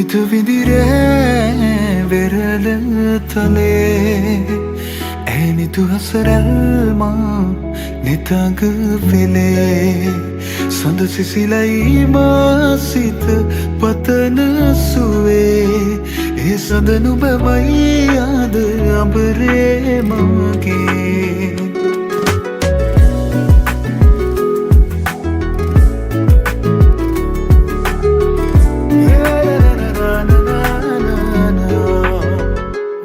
හිත විදිරේ වෙරළ තලේ ඇනිතු හසරල්මා නිතග වෙලේ සඳ සිසිලයි මාසිත පතන සුවේ ඒ සඳ නුබමයි ආද අඹරේ මගේ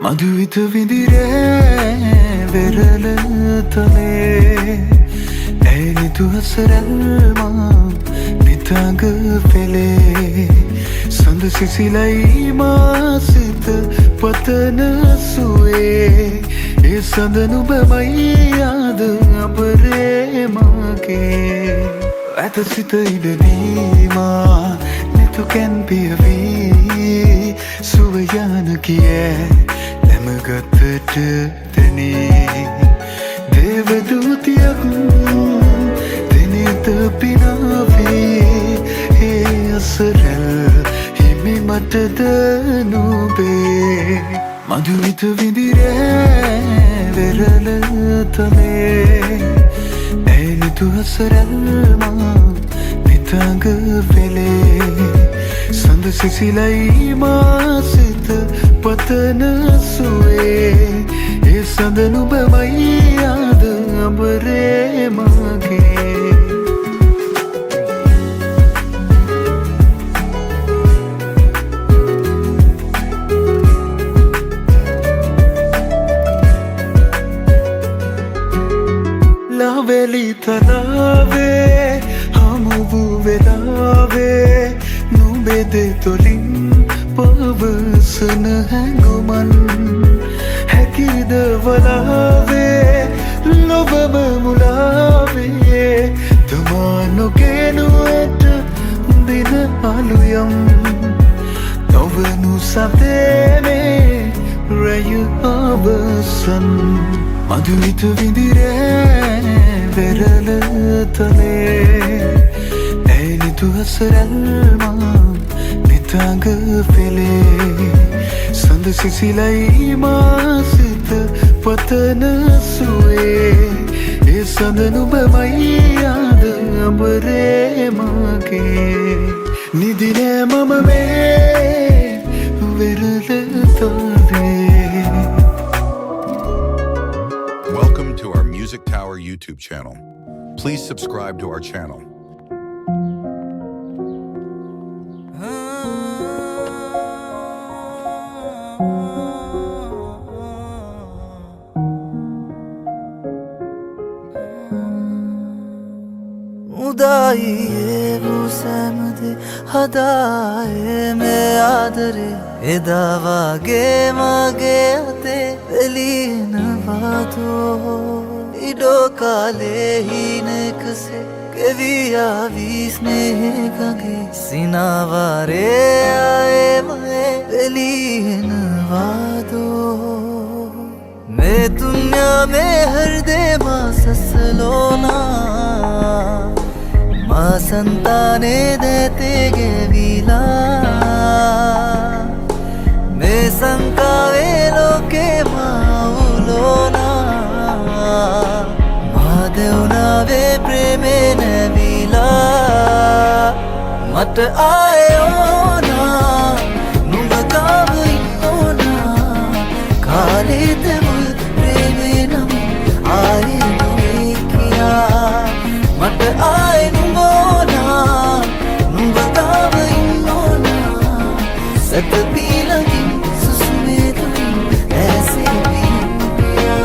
මధుවිත විදිරේ වෙරළ තලේ ඇනිතු හසරල්මා නිතග වෙලේ සඳ සිසිලයි මාසිත පතන සුවේ ඒ සඳ නුබමයි ආද අඹරේ මගේ ඇත සිත ඉඩදීමා නැතු කැන් පියවී සුවයන කියේ නැමගතට තැනේ දේවදූතියක් දෙනත පිනාවේ ඒ අසරල් හිමි මටද නුබේ මధుවිත විදිරේ වෙරළ තලේ ඇනිතු හසරල්මා නිතග වෙලේ සඳ සිසිලයි මාසිත පතන සුවේ ඒ සඳ නුබමයි ආද අඹරේ මගේ ලවෙලි තලාවේ හමුවූ වෙලාවේ නුබෙදේ තොලින් පවසන හැඟුමන් හැකිද වලාවේ ලොවම මුලාවේ තමා නොගෙනුවට දින අලුයම් නොවනු සතේනේ රැය අවසන් මధుවිත විදිරේ වෙරළ තලේ ඇනිතු හසරල්මා නිතග වෙලේ සඳ සිසිලයි මාසිත පතන සුවේ ඒ සඳ නුබමයි ආද අඹරේ මගේ නිදිනෑ මම මේ වෙරළ තලේ Welcome to our Music Tower YouTube channel. Please subscribe to our channel. උදායියේ වූ සෑමදේ හදායේ මේ ආදරේ එදා වගේ මගේ අතේ එළිනවාදෝ ඉඩෝ කාලේ හීනකසේ කෙවියාවී ස්නේහකගේ සිනාවාරේ ආයමයේ එළිනවාදෝ मैं दुनिया में हर दे माँ ससलोना माँ संताने देते गे विला मैं संकावे लोके माँ उलोना माँ देवना वे प्रेमे ने विला मत आयो ना नुंगकाव इन्नोना काले देवल प्रेमे नम आए नुई किया मत आए नुंगोना नुंगकाव इन्नोना सत भी लगी सुसुमे तुम ऐसे भी किया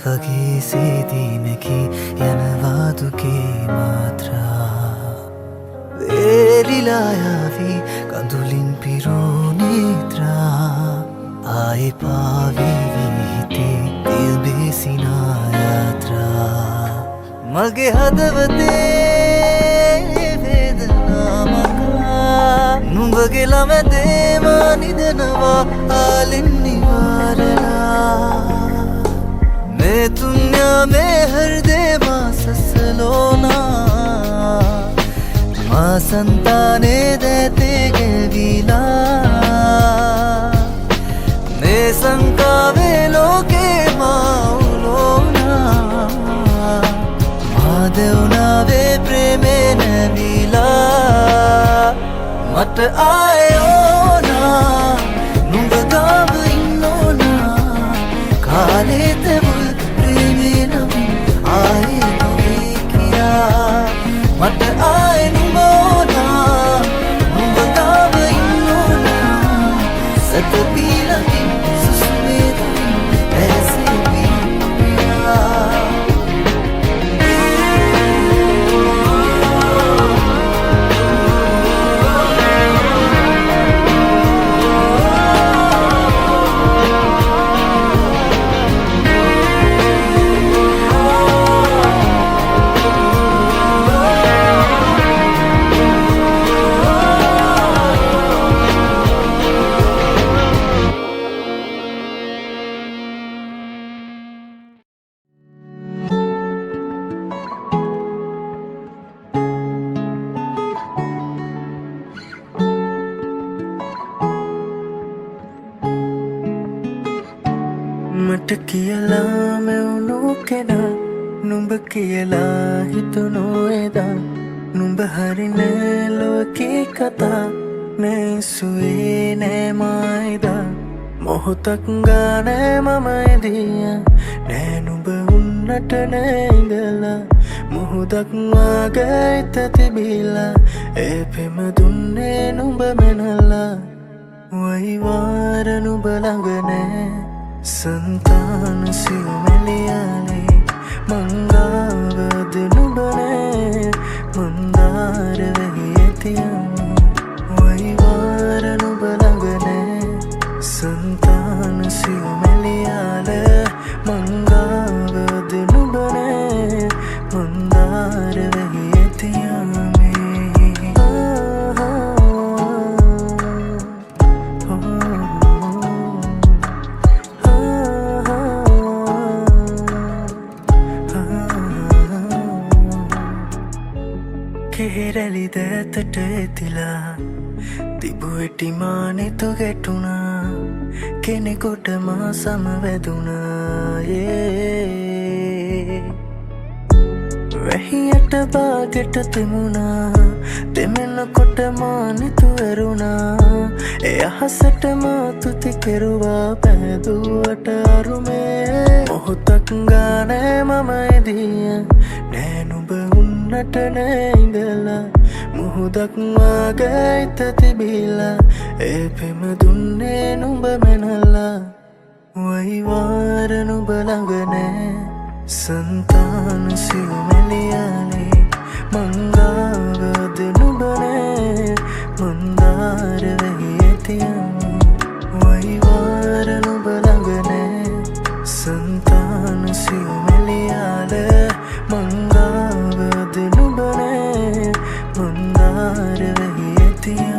වගේ සේදීනකි යනවාදුකේ මාත්‍රා වේලි ගිලායාවී කඳුලින් පිරුණිත්‍රා ආයෙ පාවී හිතේ දිල්බේසිනායාත්‍රා මගේ හදවතේ වේදනාමකා නුඹගේ ළමැදේමා නිදනවා ආලෙන් නිවාරලා मैं दुनिया में हर दे माँ ससलोना माँ संताने देते के विला मैं संकावे लोके माउलोना माँ देवना वे प्रेमे न विला मत आयो ना नुंग गाव इन्नोना काले तेवुल आए नवे किया मत आए नुमोना नुबताव इन्नोना सत पीलगी सुसुमेदगी ऐसे पिया මට කියලා මෙවුණු කෙනා නුඹ කියලා හිතුණු එදා නුඹ හරිනේ ලෝකේ කතා නැසුවේ නෑ මායිදා මොහොතක් ගානේ මම එදියා නෑ නුඹ උන්නට නෑ ඉඳලා මුහුදක් වාගේ හිත තිබිලා ඒ පෙම දුන්නේ නුඹ මැනලා වයි වාර නුඹ ළඟ නෑ संतान सिमलियाले मंगावद नुबने मंदार वहियतिया वैवार नुबलगने संतान सिमलियाले मंगावद नुबने मंदार वहियतिया කෙහෙරැලි දැතට ඇතිලා තිබුවෙටි මානෙතු ගැටුණා කෙනෙකොට මා සමවැදුණා වැහියට බාගෙට තෙමුණා දෙමෙනකොට මානෙතු ඇරුණා ඒ අහසට මා තුති කෙරුවා පැදුවට අරුමේ මොහොතක් ගානේ මම එදිය නෑ නුඹ උන්නට නෑ ඉඳලා මුහුදක් වාගේ හිත තිබිලා ඒ පෙම දුන්නේ නුඹ මැනලා වයි වාර නුඹ ළඟ නෑ संतान सिमलियाले मंगावद नुबने मंदार वहियतिया वही वार नुब ළඟ නෑ संतान सिमलियाले मंगावद नुबने मंदार वहियतिया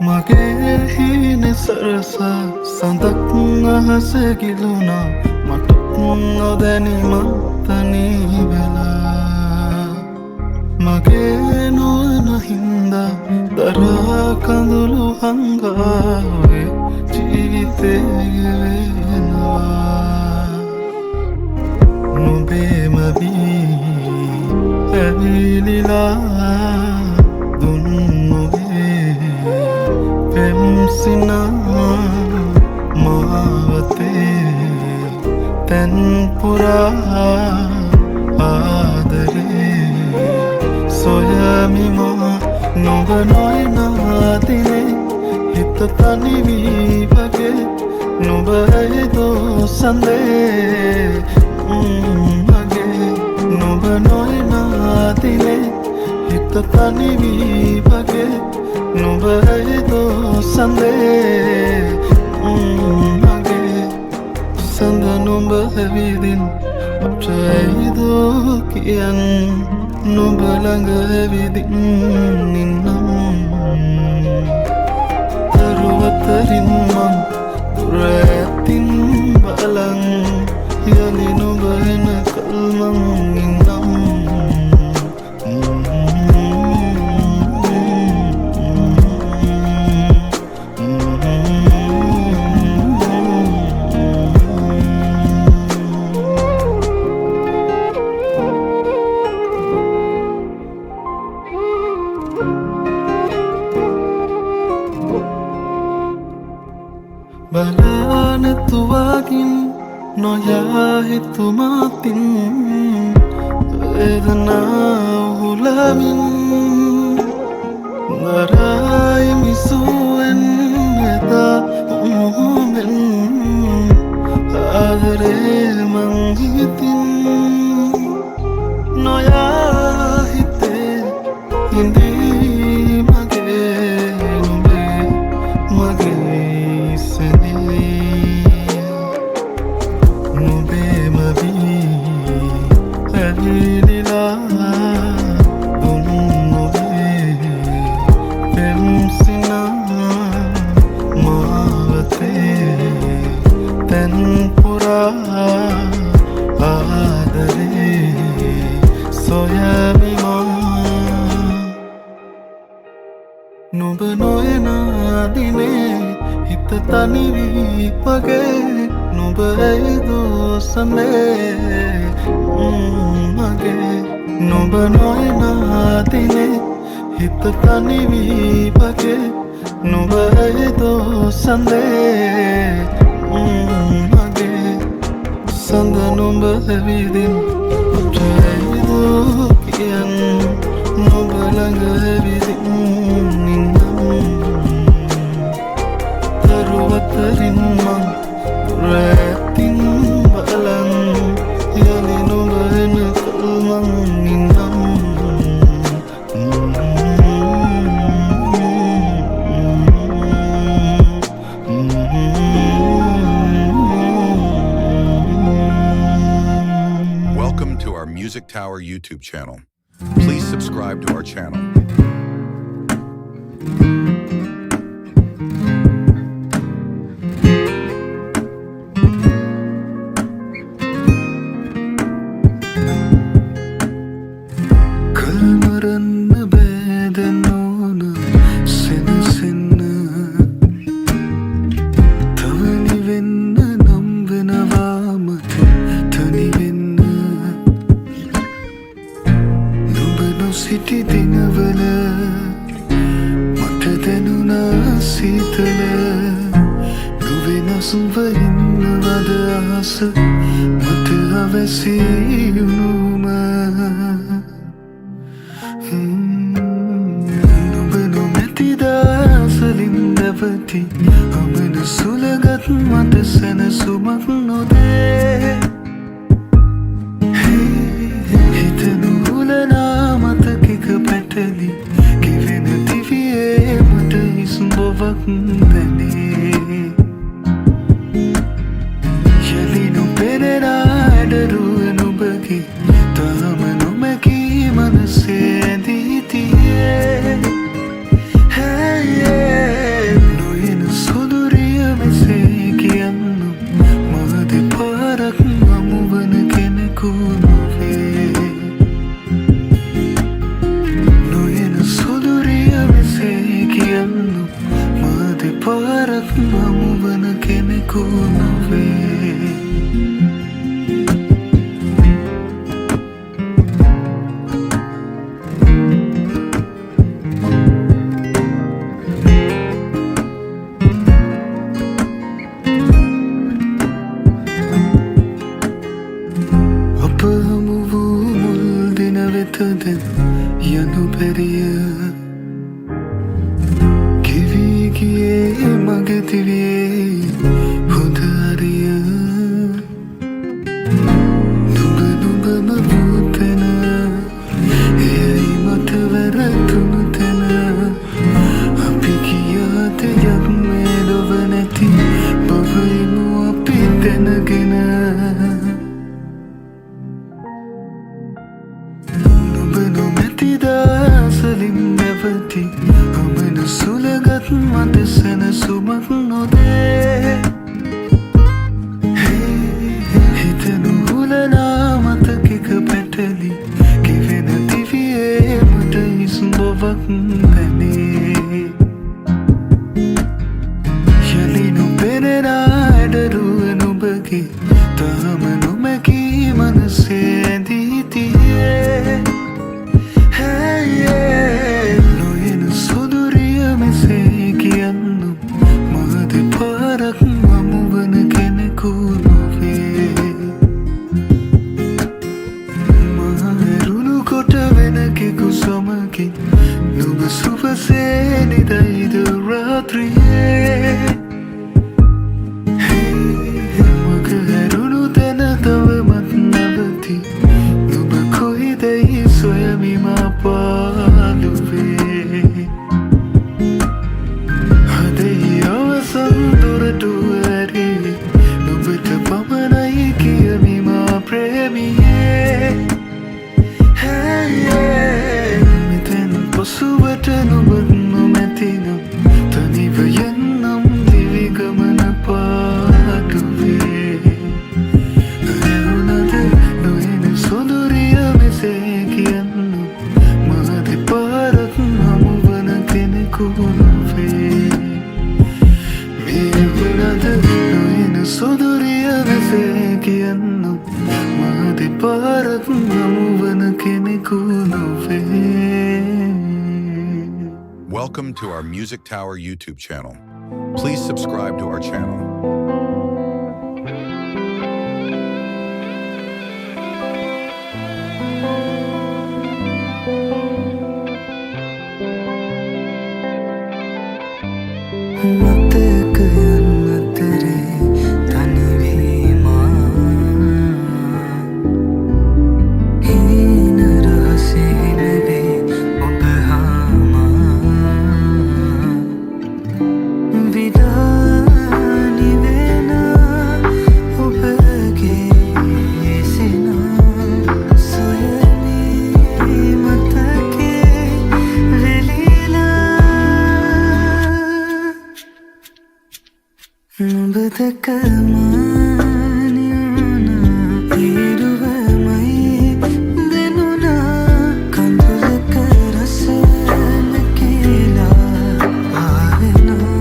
මගේ හීන සරස සඳක් අහස ගිලුණා මට නොදැනීම තනී වෙලා මගේ නොවන හින්දා දරා කඳුළු හංගාවේ ජීවිතේ ගෙවෙනවා පැවිලිලා දුන්නොවේ පෙම්සිනා මාවතේ තැන්පුරා ආදරේ සොයමිමා නොබ නොයනාතිනේ හිත තනිවී වගේ නොබ ඇයිදෝ සඳේ මගේ නොබ නොයනාතිනේ හිත තනිවී වගේ නොබ ඇයිදෝ සඳේ මගේ සඳ නොබ ඇවිදින් අපට ඇයිදෝ කියන් නොබ ළඟ ඇවිදින් නින්නම් දරුවතරින් මං දුර ඇතින් බලන් යලි නොබ එනකල් මං ඉන්නම් බලනතුවාගින් නොයා හිතුමාතින් වේදනාව හුලමින් නරායි මිසුවෙන් එදා මුහුමෙන් ආදරේ මං හිතින් නොයා හිතේ හිඳී මගේ නුඹේ මගේ නොබ නොයනාදිනේ හිත තනිවී වගේ නොබ ඇයිදෝ සඳේ මගේ නොබ නොයනාදිනේ හිත තනිවී වගේ නොබ ඇයිදෝ සඳේ මගේ සඳ නොබ ඇවිදින් අපට ඇයිදෝ කියන් නොබ ළඟ ඇවිදින් දරුවතරින් මං දුර ඇතින් බලන් යලි නොබ එනකල් මං ඉන්නම් Welcome to our Music Tower YouTube channel. Please subscribe to our channel. සිටි දිනවල මට දැනුණා සීතල නොවෙනස්ව ඉන්නවද අහස මට අවැසි වුණුම නුඹ නොමැති දාසලින් දැවති අමන සුළගත් මට සැනසුමක් නොදේ පැටලි කිවෙන දිවියේ මට හිස්බොවක් දැනේ යලි නොපෙනෙන අඩරුව නුඹගේ තාම නොමැකී මනසේ ඇඳී තියේ නොයන සොදුරිය මෙසේ කියන්නු මා දෙපාරක් හමුවන කෙනෙකු නොවේ පාරක් හමුවන කෙනෙකු නොවේ වෙතද යනු බැරිය කිවි ගියේ මගේ දිවියේ හොඳ අරිය නුඹ නුඹම වූතන එයයි මට වැරදුණු තැන අපි කියාද යන්නේ ලොව නැති බවයිමු අපි දැනගෙන නුඹ නොමැති දාසලින් නැවති අමන සුලගත් මට සැනසුමක් නොදේ හිතනු හුලනා මතකෙක පැටලි කිවෙන දිවියේ මට හිස් බවක් පැනේ යලි නොපෙනෙන ඇඩරුව නුඹගේ තාම නොමැකී මනසේ ඇඳී තියේ නොයන සොදුරිය මෙසේ කියන්නු මහද පාරක් මමුවන කෙනෙකු නොවේ මහරුණු කොට වෙනකෙකු සමගින් නුඹ සුපසේ නිදයිද රාත්‍රියේ මග හැරුණු තැන තවමත් නැවති නුඹ කොයිදැයි සොයමි මා පාළුවේ හදෙහි අවසන් දොරටුව ඇරේ නුඹට පමණයි කියමි මා ප්‍රේමියේ මෙතැන් පසුවට නුඹත් නොමැතිනම් තනිව යන්නම් දිවි ගමන පාටුවේ ඇවුනද නොයන සොඳුරිය මෙසේ කියන්නු මහද පාරක් හමුවන කෙනෙකු නොවේ මේ වුණද නොයන සොඳුරිය මෙසේ කියන්නු මහද පාරක් හමුවන කෙනෙකු නොවේ Welcome to our Music Tower YouTube channel. Please subscribe to our channel. මතකයන් අතරේ තනිවීමා හීන රහසේ නෙවේ ඔබ හාමා විඩානි වෙන ඔබගේ සිනා සොයමි මතකේ වෙලිලා නුඹ දැකමානියුනා ඉරුවමයි දෙනුනා කඳුලක රස නැකිලා ආවෙනා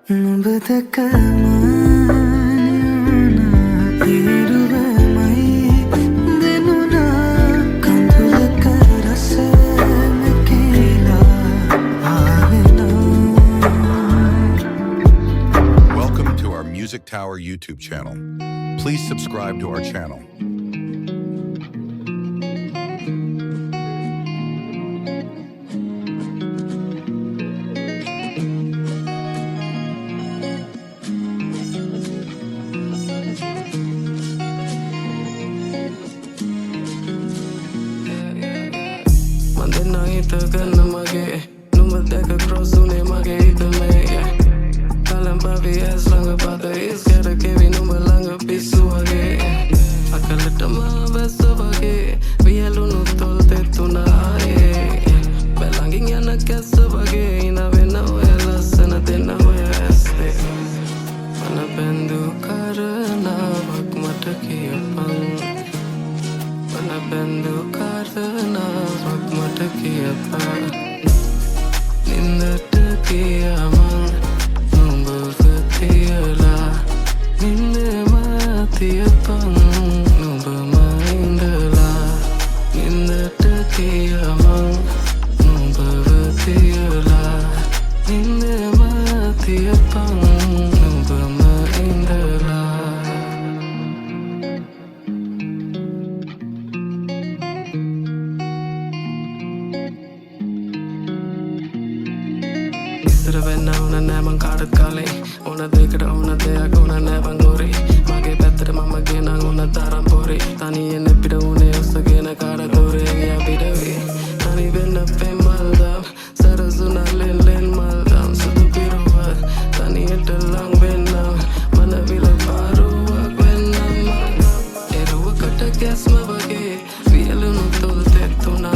Welcome to our Music Tower YouTube channel. Please subscribe to our channel. As long about the is gotta give me no longer be so again. I can let them all best of again. We alone told that to na belonging in a cast of again. I will know else and I didn't know where when I been do karana wak mataki apang. When I been do karana wak mataki apang. In the taki amang. Tiapang number mindala in the taki amang number tiala in the matiapang number mindala. Isra venna una naman karat kale una dekada una deak una naman gori. Mama gena una taran pori tani ene pida une usagena kara kore ya bidawi tani benna pe maldam sarazuna len maldam sudu piruwa tani etelang benna mana vila paru benna eru kata gas mabage vielu no tolte tuna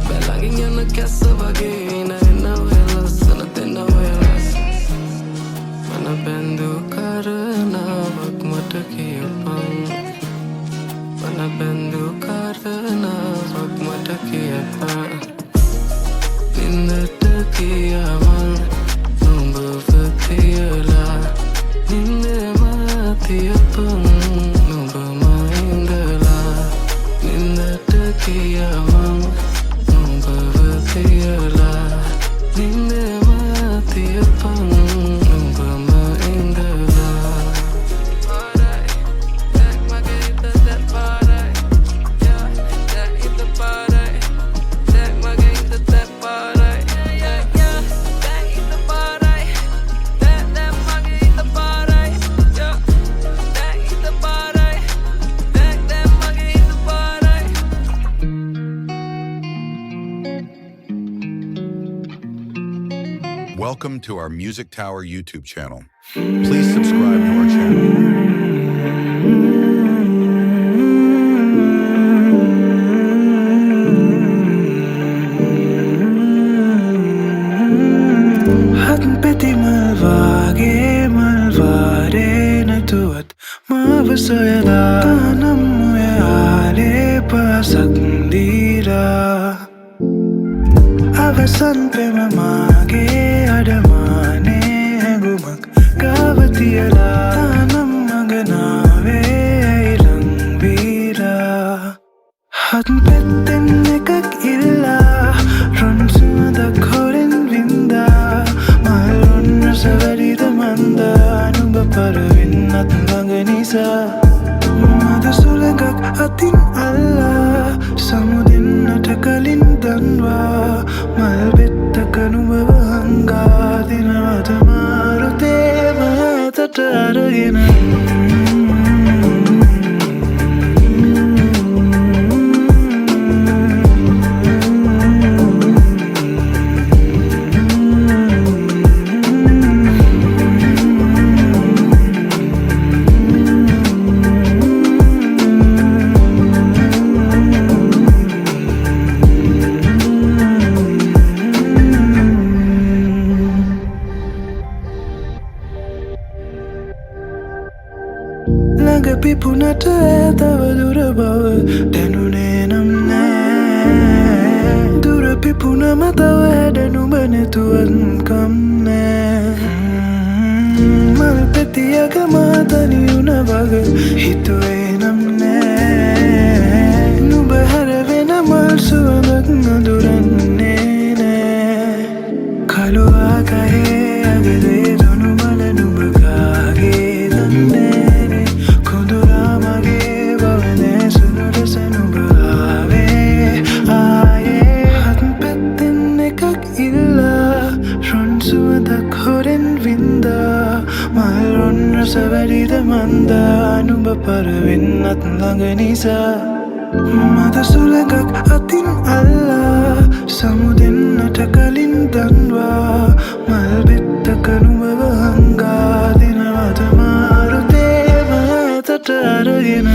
belanging yana gas abage na welas na tena welas mana bendu karana mataki apang mana bendu karana wak mataki apang ninda taki amang number fatiala ninda mati apang number mindala ninda taki amang number fatiala ninda mati apang number mindala. Welcome to our Music Tower YouTube channel. Please subscribe to our channel. Peti malvare na tuat mavasayala tanam ale pasakndira avasan pe mamage adamane gumak kavatiyala tanam maganave ilang bira hat petten ekak illa ronsumada khoren vinda malon savarida manda nuba parvinnat langanisa mada sulagak atin alla samudin natakalin danwa malbetta kanuba hanga dinamata marute matataragina. Nagapi punata tava durabava denune namne durapi punama tava denu bane tuan kamne. තියක මාතනියුන වග හිතුවේ නම් නෑ නුඹ හැරවෙන මල් සුවඳක් නොදුරන්නේ නෑ කළුවා කහේ අගදේ දොනු බල නුඹ කාගේ දන්නේනේ කොඳුරා මගේ බවනේ සුනුරස නුඹ ආවේ ආයේ හත් පැත්තෙන් එකක් ඉල්ලා රොන් සුවඳක් හොරෙන් වින්දා මල් රොන් රස වැඩිද මන්දා නුඹ පරවෙන්නත් ළඟ නිසා මද සුළඟක් අතින් අල්ලා සමුදෙන්නට කලින් දන්වා මල් බෙත්තක නුඹව හංගා දිනවද මාරු දේව ඇතට අරගෙන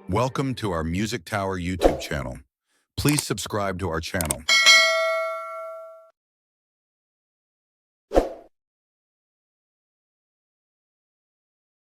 Welcome to our Music Tower YouTube channel. Please subscribe to our channel.